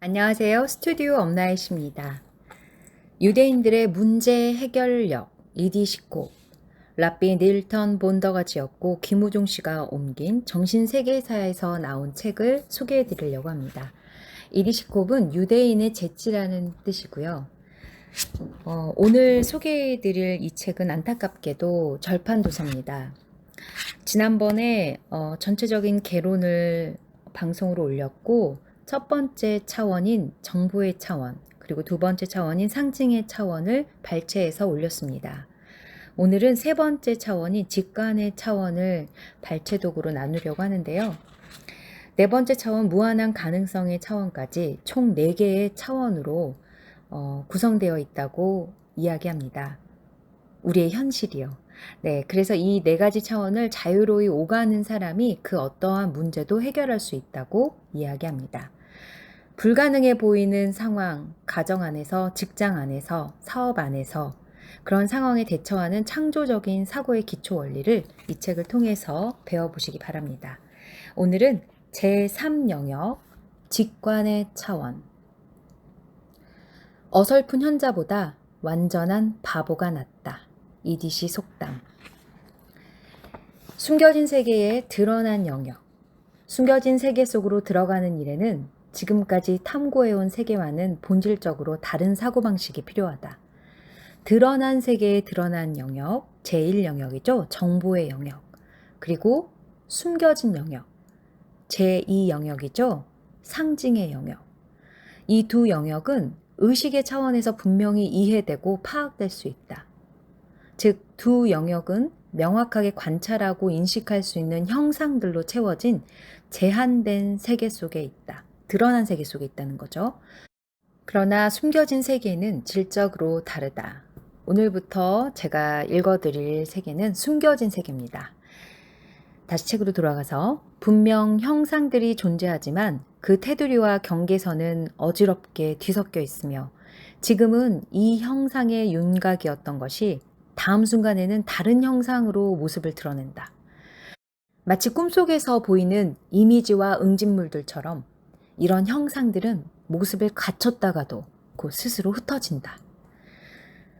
안녕하세요. 스튜디오 엄나잇입니다. 유대인들의 문제 해결력, 이디시코, 랍비 닐턴 본더가 지었고 김우종 씨가 옮긴 정신세계사에서 나온 책을 소개해 드리려고 합니다. 이디시콥은 유대인의 재치라는 뜻이고요. 오늘 소개해 드릴 이 책은 안타깝게도 절판 도서입니다. 지난번에 전체적인 개론을 방송으로 올렸고 첫 번째 차원인 정보의 차원, 그리고 두 번째 차원인 상징의 차원을 발췌해서 올렸습니다. 오늘은 세 번째 차원인 직관의 차원을 발췌독으로 나누려고 하는데요. 네 번째 차원 무한한 가능성의 차원까지 총 4개의 차원으로 구성되어 있다고 이야기합니다. 우리의 현실이요. 네, 그래서 이 4가지 차원을 자유로이 오가는 사람이 그 어떠한 문제도 해결할 수 있다고 이야기합니다. 불가능해 보이는 상황, 가정 안에서, 직장 안에서, 사업 안에서 그런 상황에 대처하는 창조적인 사고의 기초 원리를 이 책을 통해서 배워보시기 바랍니다. 오늘은 제3영역, 직관의 차원. 어설픈 현자보다 완전한 바보가 낫다. 이디시 속담. 숨겨진 세계에 드러난 영역. 숨겨진 세계 속으로 들어가는 일에는 지금까지 탐구해온 세계와는 본질적으로 다른 사고방식이 필요하다. 드러난 세계에 드러난 영역, 제1영역이죠. 정보의 영역. 그리고 숨겨진 영역, 제2영역이죠. 상징의 영역. 이 두 영역은 의식의 차원에서 분명히 이해되고 파악될 수 있다. 즉, 두 영역은 명확하게 관찰하고 인식할 수 있는 형상들로 채워진 제한된 세계 속에 있다. 드러난 세계 속에 있다는 거죠. 그러나 숨겨진 세계는 질적으로 다르다. 오늘부터 제가 읽어드릴 세계는 숨겨진 세계입니다. 다시 책으로 돌아가서 분명 형상들이 존재하지만 그 테두리와 경계선은 어지럽게 뒤섞여 있으며 지금은 이 형상의 윤곽이었던 것이 다음 순간에는 다른 형상으로 모습을 드러낸다. 마치 꿈속에서 보이는 이미지와 응집물들처럼 이런 형상들은 모습을 갖췄다가도 곧 스스로 흩어진다.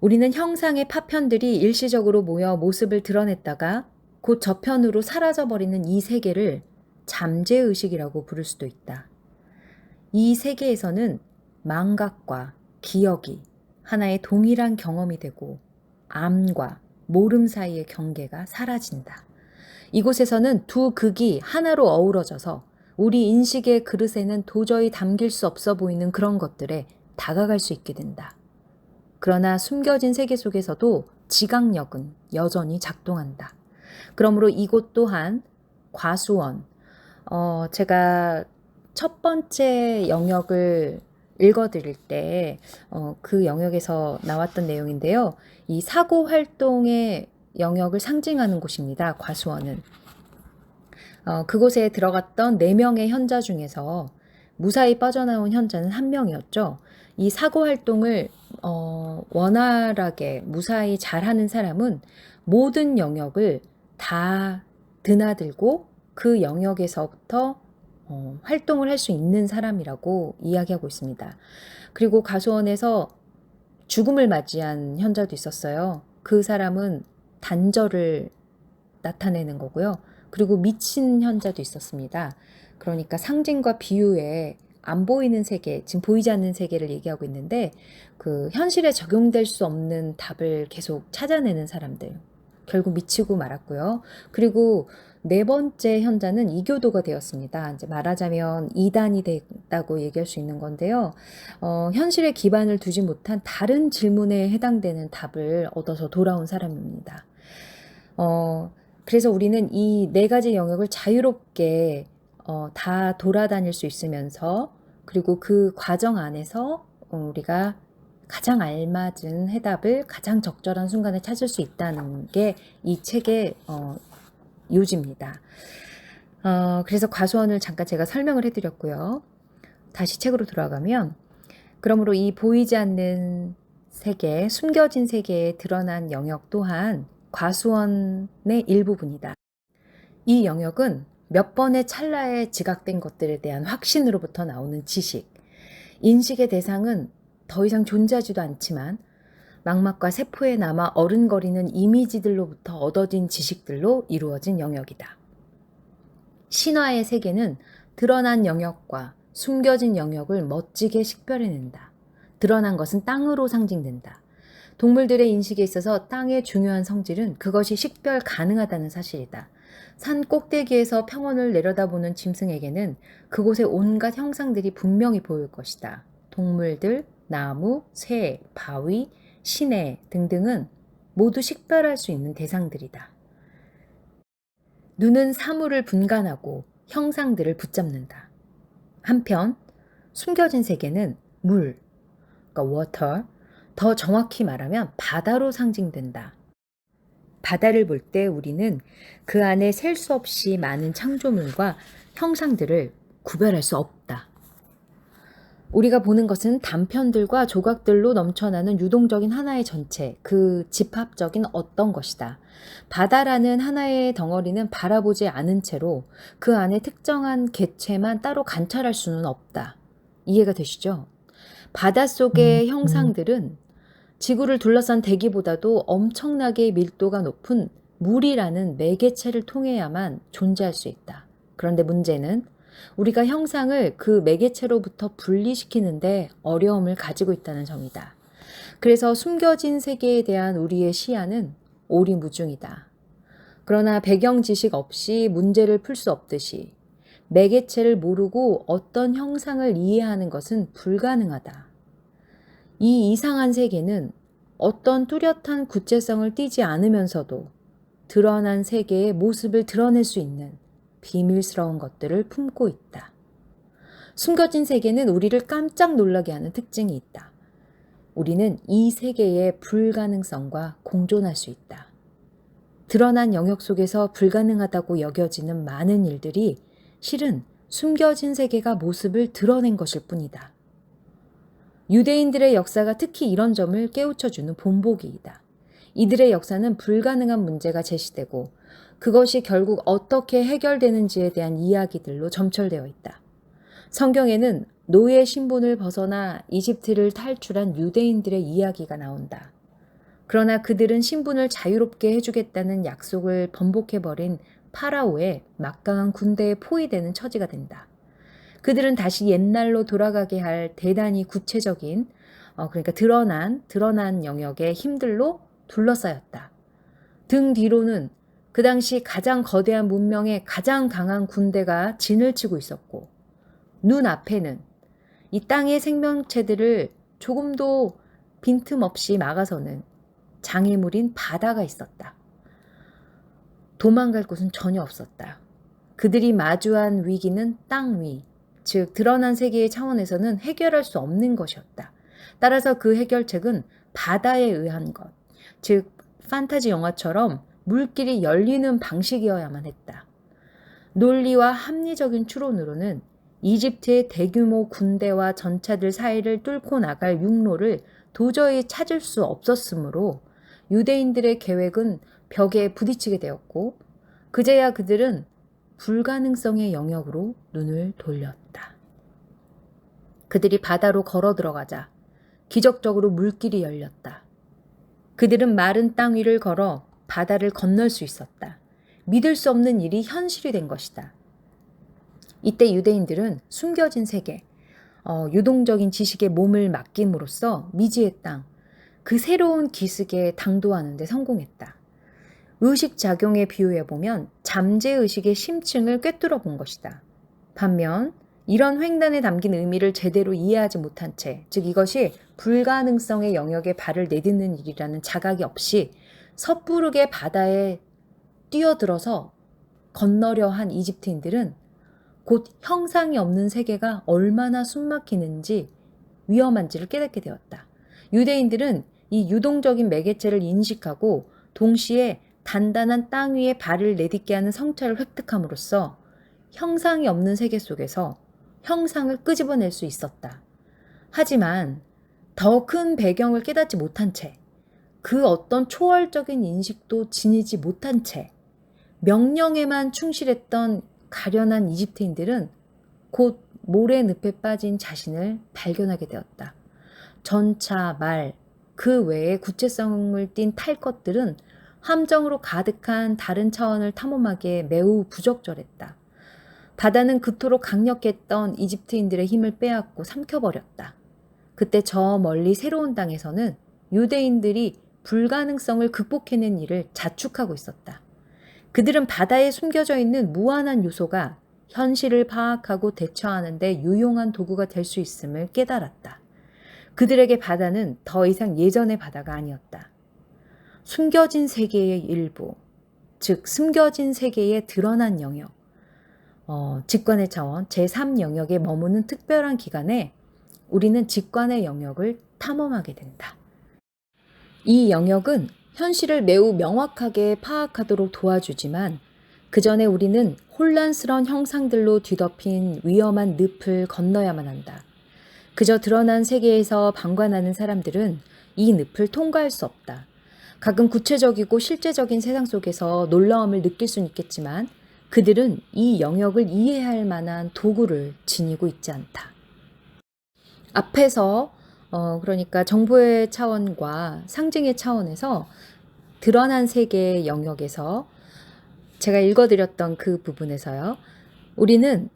우리는 형상의 파편들이 일시적으로 모여 모습을 드러냈다가 곧 저편으로 사라져버리는 이 세계를 잠재의식이라고 부를 수도 있다. 이 세계에서는 망각과 기억이 하나의 동일한 경험이 되고 암과 모름 사이의 경계가 사라진다. 이곳에서는 두 극이 하나로 어우러져서 우리 인식의 그릇에는 도저히 담길 수 없어 보이는 그런 것들에 다가갈 수 있게 된다. 그러나 숨겨진 세계 속에서도 지각력은 여전히 작동한다. 그러므로 이곳 또한 과수원, 제가 첫 번째 영역을 읽어드릴 때 그 영역에서 나왔던 내용인데요. 이 사고 활동의 영역을 상징하는 곳입니다. 과수원은. 그곳에 들어갔던 4명의 현자 중에서 무사히 빠져나온 현자는 1명이었죠. 이 사고 활동을 원활하게 무사히 잘하는 사람은 모든 영역을 다 드나들고 그 영역에서부터 활동을 할 수 있는 사람이라고 이야기하고 있습니다. 그리고 가수원에서 죽음을 맞이한 현자도 있었어요. 그 사람은 단절을 나타내는 거고요. 그리고 미친 현자도 있었습니다. 그러니까 상징과 비유에 안 보이는 세계, 지금 보이지 않는 세계를 얘기하고 있는데 그 현실에 적용될 수 없는 답을 계속 찾아내는 사람들. 결국 미치고 말았고요. 그리고 4번째 현자는 이교도가 되었습니다. 이제 말하자면 이단이 됐다고 얘기할 수 있는 건데요. 현실에 기반을 두지 못한 다른 질문에 해당되는 답을 얻어서 돌아온 사람입니다. 그래서 우리는 이 4가지 영역을 자유롭게 다 돌아다닐 수 있으면서 그리고 그 과정 안에서 우리가 가장 알맞은 해답을 가장 적절한 순간에 찾을 수 있다는 게 이 책의 요지입니다. 그래서 과수원을 잠깐 제가 설명을 해드렸고요. 다시 책으로 돌아가면 그러므로 이 보이지 않는 세계, 숨겨진 세계에 드러난 영역 또한 과수원의 일부분이다. 이 영역은 몇 번의 찰나에 지각된 것들에 대한 확신으로부터 나오는 지식, 인식의 대상은 더 이상 존재하지도 않지만 망막과 세포에 남아 어른거리는 이미지들로부터 얻어진 지식들로 이루어진 영역이다. 신화의 세계는 드러난 영역과 숨겨진 영역을 멋지게 식별해낸다. 드러난 것은 땅으로 상징된다. 동물들의 인식에 있어서 땅의 중요한 성질은 그것이 식별 가능하다는 사실이다. 산 꼭대기에서 평원을 내려다보는 짐승에게는 그곳의 온갖 형상들이 분명히 보일 것이다. 동물들, 나무, 새, 바위, 시내 등등은 모두 식별할 수 있는 대상들이다. 눈은 사물을 분간하고 형상들을 붙잡는다. 한편 숨겨진 세계는 물, 그러니까 water, 더 정확히 말하면 바다로 상징된다. 바다를 볼 때 우리는 그 안에 셀 수 없이 많은 창조물과 형상들을 구별할 수 없다. 우리가 보는 것은 단편들과 조각들로 넘쳐나는 유동적인 하나의 전체, 그 집합적인 어떤 것이다. 바다라는 하나의 덩어리는 바라보지 않은 채로 그 안에 특정한 개체만 따로 관찰할 수는 없다. 이해가 되시죠? 바닷속의 형상들은 지구를 둘러싼 대기보다도 엄청나게 밀도가 높은 물이라는 매개체를 통해야만 존재할 수 있다. 그런데 문제는 우리가 형상을 그 매개체로부터 분리시키는데 어려움을 가지고 있다는 점이다. 그래서 숨겨진 세계에 대한 우리의 시야는 오리무중이다. 그러나 배경 지식 없이 문제를 풀 수 없듯이 매개체를 모르고 어떤 형상을 이해하는 것은 불가능하다. 이 이상한 세계는 어떤 뚜렷한 구체성을 띠지 않으면서도 드러난 세계의 모습을 드러낼 수 있는 비밀스러운 것들을 품고 있다. 숨겨진 세계는 우리를 깜짝 놀라게 하는 특징이 있다. 우리는 이 세계의 불가능성과 공존할 수 있다. 드러난 영역 속에서 불가능하다고 여겨지는 많은 일들이 실은 숨겨진 세계가 모습을 드러낸 것일 뿐이다. 유대인들의 역사가 특히 이런 점을 깨우쳐주는 본보기이다. 이들의 역사는 불가능한 문제가 제시되고 그것이 결국 어떻게 해결되는지에 대한 이야기들로 점철되어 있다. 성경에는 노예 신분을 벗어나 이집트를 탈출한 유대인들의 이야기가 나온다. 그러나 그들은 신분을 자유롭게 해주겠다는 약속을 번복해버린 파라오의 막강한 군대에 포위되는 처지가 된다. 그들은 다시 옛날로 돌아가게 할 대단히 구체적인, 그러니까 드러난 영역의 힘들로 둘러싸였다. 등 뒤로는 그 당시 가장 거대한 문명의 가장 강한 군대가 진을 치고 있었고, 눈앞에는 이 땅의 생명체들을 조금도 빈틈없이 막아서는 장애물인 바다가 있었다. 도망갈 곳은 전혀 없었다. 그들이 마주한 위기는 땅 위, 즉 드러난 세계의 차원에서는 해결할 수 없는 것이었다. 따라서 그 해결책은 바다에 의한 것, 즉 판타지 영화처럼 물길이 열리는 방식이어야만 했다. 논리와 합리적인 추론으로는 이집트의 대규모 군대와 전차들 사이를 뚫고 나갈 육로를 도저히 찾을 수 없었으므로 유대인들의 계획은 벽에 부딪히게 되었고 그제야 그들은 불가능성의 영역으로 눈을 돌렸다. 그들이 바다로 걸어 들어가자 기적적으로 물길이 열렸다. 그들은 마른 땅 위를 걸어 바다를 건널 수 있었다. 믿을 수 없는 일이 현실이 된 것이다. 이때 유대인들은 숨겨진 세계, 유동적인 지식에 몸을 맡김으로써 미지의 땅, 그 새로운 기슭에 당도하는 데 성공했다. 의식작용에 비유해보면 잠재의식의 심층을 꿰뚫어 본 것이다. 반면 이런 횡단에 담긴 의미를 제대로 이해하지 못한 채, 즉 이것이 불가능성의 영역에 발을 내딛는 일이라는 자각이 없이 섣부르게 바다에 뛰어들어서 건너려 한 이집트인들은 곧 형상이 없는 세계가 얼마나 숨막히는지 위험한지를 깨닫게 되었다. 유대인들은 이 유동적인 매개체를 인식하고 동시에 단단한 땅 위에 발을 내딛게 하는 성찰을 획득함으로써 형상이 없는 세계 속에서 형상을 끄집어낼 수 있었다. 하지만 더 큰 배경을 깨닫지 못한 채, 그 어떤 초월적인 인식도 지니지 못한 채 명령에만 충실했던 가련한 이집트인들은 곧 모래늪에 빠진 자신을 발견하게 되었다. 전차, 말, 그 외에 구체성을 띤 탈 것들은 함정으로 가득한 다른 차원을 탐험하기에 매우 부적절했다. 바다는 그토록 강력했던 이집트인들의 힘을 빼앗고 삼켜버렸다. 그때 저 멀리 새로운 땅에서는 유대인들이 불가능성을 극복해낸 일을 자축하고 있었다. 그들은 바다에 숨겨져 있는 무한한 요소가 현실을 파악하고 대처하는 데 유용한 도구가 될 수 있음을 깨달았다. 그들에게 바다는 더 이상 예전의 바다가 아니었다. 숨겨진 세계의 일부, 즉 숨겨진 세계의 드러난 영역, 직관의 차원 제3영역에 머무는 특별한 기간에 우리는 직관의 영역을 탐험하게 된다. 이 영역은 현실을 매우 명확하게 파악하도록 도와주지만 그 전에 우리는 혼란스러운 형상들로 뒤덮인 위험한 늪을 건너야만 한다. 그저 드러난 세계에서 방관하는 사람들은 이 늪을 통과할 수 없다. 가끔 구체적이고 실제적인 세상 속에서 놀라움을 느낄 수는 있겠지만 그들은 이 영역을 이해할 만한 도구를 지니고 있지 않다. 앞에서 그러니까 정보의 차원과 상징의 차원에서 드러난 세계의 영역에서 제가 읽어드렸던 그 부분에서요. 우리는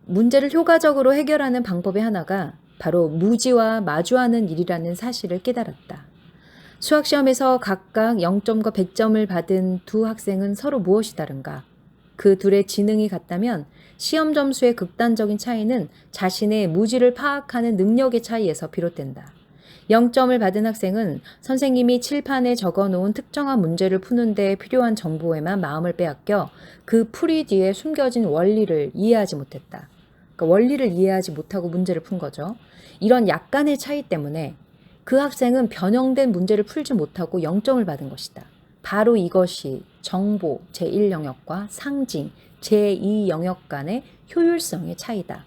문제를 효과적으로 해결하는 방법의 하나가 바로 무지와 마주하는 일이라는 사실을 깨달았다. 수학시험에서 각각 0점과 100점을 받은 두 학생은 서로 무엇이 다른가? 그 둘의 지능이 같다면 시험 점수의 극단적인 차이는 자신의 무지를 파악하는 능력의 차이에서 비롯된다. 0점을 받은 학생은 선생님이 칠판에 적어놓은 특정한 문제를 푸는 데 필요한 정보에만 마음을 빼앗겨 그 풀이 뒤에 숨겨진 원리를 이해하지 못했다. 그러니까 원리를 이해하지 못하고 문제를 푼 거죠. 이런 약간의 차이 때문에 그 학생은 변형된 문제를 풀지 못하고 0점을 받은 것이다. 바로 이것이 정보 제1영역과 상징 제2영역 간의 효율성의 차이다.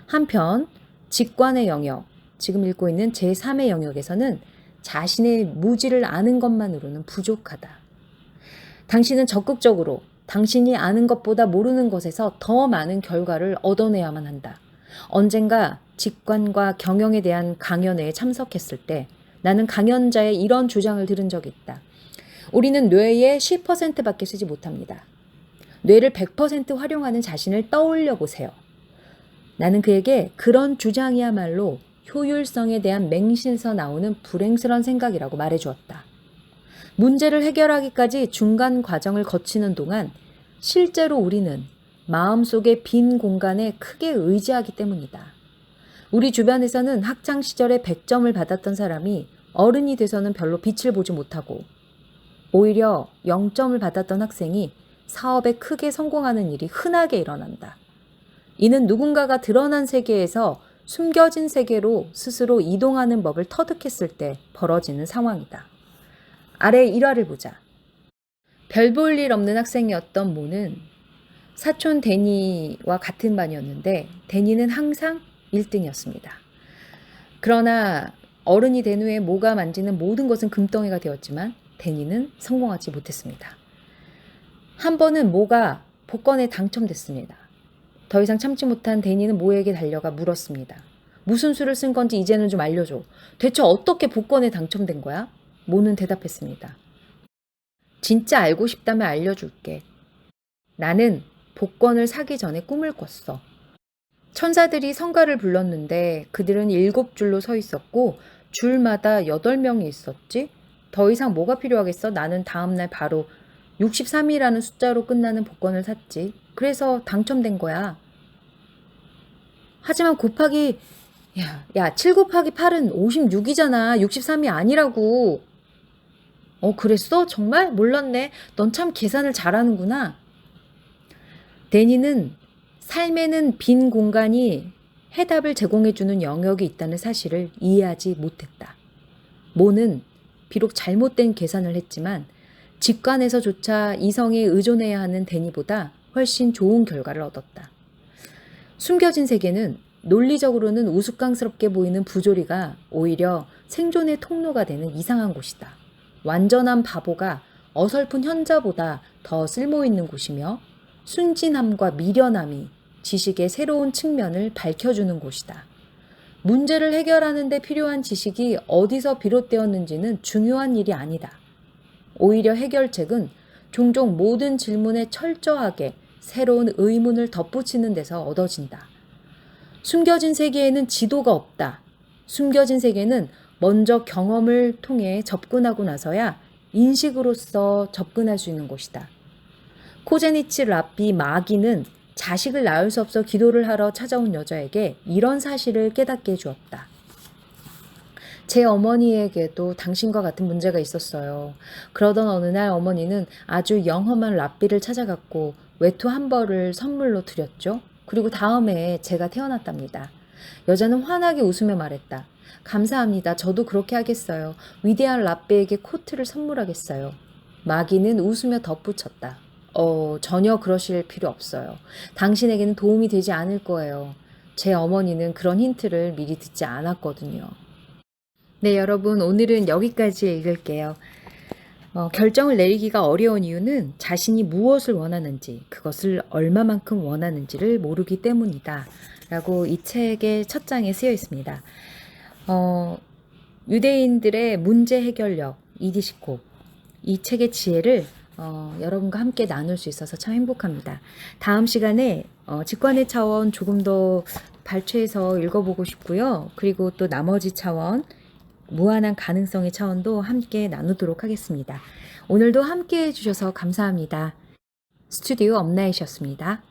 한편 직관의 영역, 지금 읽고 있는 제3의 영역에서는 자신의 무지를 아는 것만으로는 부족하다. 당신은 적극적으로 당신이 아는 것보다 모르는 것에서 더 많은 결과를 얻어내야만 한다. 언젠가 직관과 경영에 대한 강연회에 참석했을 때 나는 강연자의 이런 주장을 들은 적이 있다. 우리는 뇌의 10%밖에 쓰지 못합니다. 뇌를 100% 활용하는 자신을 떠올려 보세요. 나는 그에게 그런 주장이야말로 효율성에 대한 맹신에서 나오는 불행스러운 생각이라고 말해주었다. 문제를 해결하기까지 중간 과정을 거치는 동안 실제로 우리는 마음속의 빈 공간에 크게 의지하기 때문이다. 우리 주변에서는 학창시절에 100점을 받았던 사람이 어른이 돼서는 별로 빛을 보지 못하고 오히려 0점을 받았던 학생이 사업에 크게 성공하는 일이 흔하게 일어난다. 이는 누군가가 드러난 세계에서 숨겨진 세계로 스스로 이동하는 법을 터득했을 때 벌어지는 상황이다. 아래 일화를 보자. 별 볼 일 없는 학생이었던 모는 사촌 데니와 같은 반이었는데 데니는 항상 1등이었습니다. 그러나 어른이 된 후에 모가 만지는 모든 것은 금덩이가 되었지만 데니는 성공하지 못했습니다. 한 번은 모가 복권에 당첨됐습니다. 더 이상 참지 못한 데니는 모에게 달려가 물었습니다. 무슨 수를 쓴 건지 이제는 좀 알려줘. 대체 어떻게 복권에 당첨된 거야? 모는 대답했습니다. 진짜 알고 싶다면 알려줄게. 나는 복권을 사기 전에 꿈을 꿨어. 천사들이 성가를 불렀는데 그들은 7줄로 서 있었고 줄마다 8명이 있었지? 더 이상 뭐가 필요하겠어? 나는 다음날 바로 63이라는 숫자로 끝나는 복권을 샀지. 그래서 당첨된 거야. 하지만 곱하기 7 곱하기 8은 56이잖아. 63이 아니라고. 그랬어? 정말? 몰랐네. 넌 참 계산을 잘하는구나. 데니는 삶에는 빈 공간이 해답을 제공해주는 영역이 있다는 사실을 이해하지 못했다. 모는 비록 잘못된 계산을 했지만 직관에서조차 이성에 의존해야 하는 데니보다 훨씬 좋은 결과를 얻었다. 숨겨진 세계는 논리적으로는 우스꽝스럽게 보이는 부조리가 오히려 생존의 통로가 되는 이상한 곳이다. 완전한 바보가 어설픈 현자보다 더 쓸모있는 곳이며 순진함과 미련함이 지식의 새로운 측면을 밝혀주는 곳이다. 문제를 해결하는 데 필요한 지식이 어디서 비롯되었는지는 중요한 일이 아니다. 오히려 해결책은 종종 모든 질문에 철저하게 새로운 의문을 덧붙이는 데서 얻어진다. 숨겨진 세계에는 지도가 없다. 숨겨진 세계는 먼저 경험을 통해 접근하고 나서야 인식으로서 접근할 수 있는 곳이다. 코제니치 랍비 마기는 자식을 낳을 수 없어 기도를 하러 찾아온 여자에게 이런 사실을 깨닫게 해주었다. 제 어머니에게도 당신과 같은 문제가 있었어요. 그러던 어느 날 어머니는 아주 영험한 랍비를 찾아갔고 외투 한 벌을 선물로 드렸죠. 그리고 다음에 제가 태어났답니다. 여자는 환하게 웃으며 말했다. 감사합니다. 저도 그렇게 하겠어요. 위대한 랍비에게 코트를 선물하겠어요. 마기는 웃으며 덧붙였다. 전혀 그러실 필요 없어요. 당신에게는 도움이 되지 않을 거예요. 제 어머니는 그런 힌트를 미리 듣지 않았거든요. 네, 여러분, 오늘은 여기까지 읽을게요. 결정을 내리기가 어려운 이유는 자신이 무엇을 원하는지, 그것을 얼마만큼 원하는지를 모르기 때문이다. 라고 이 책의 첫 장에 쓰여 있습니다. 유대인들의 문제 해결력, 이디시코, 이 책의 지혜를 여러분과 함께 나눌 수 있어서 참 행복합니다. 다음 시간에 직관의 차원 조금 더 발췌해서 읽어보고 싶고요. 그리고 또 나머지 차원, 무한한 가능성의 차원도 함께 나누도록 하겠습니다. 오늘도 함께 해주셔서 감사합니다. 스튜디오 엄나이셨습니다.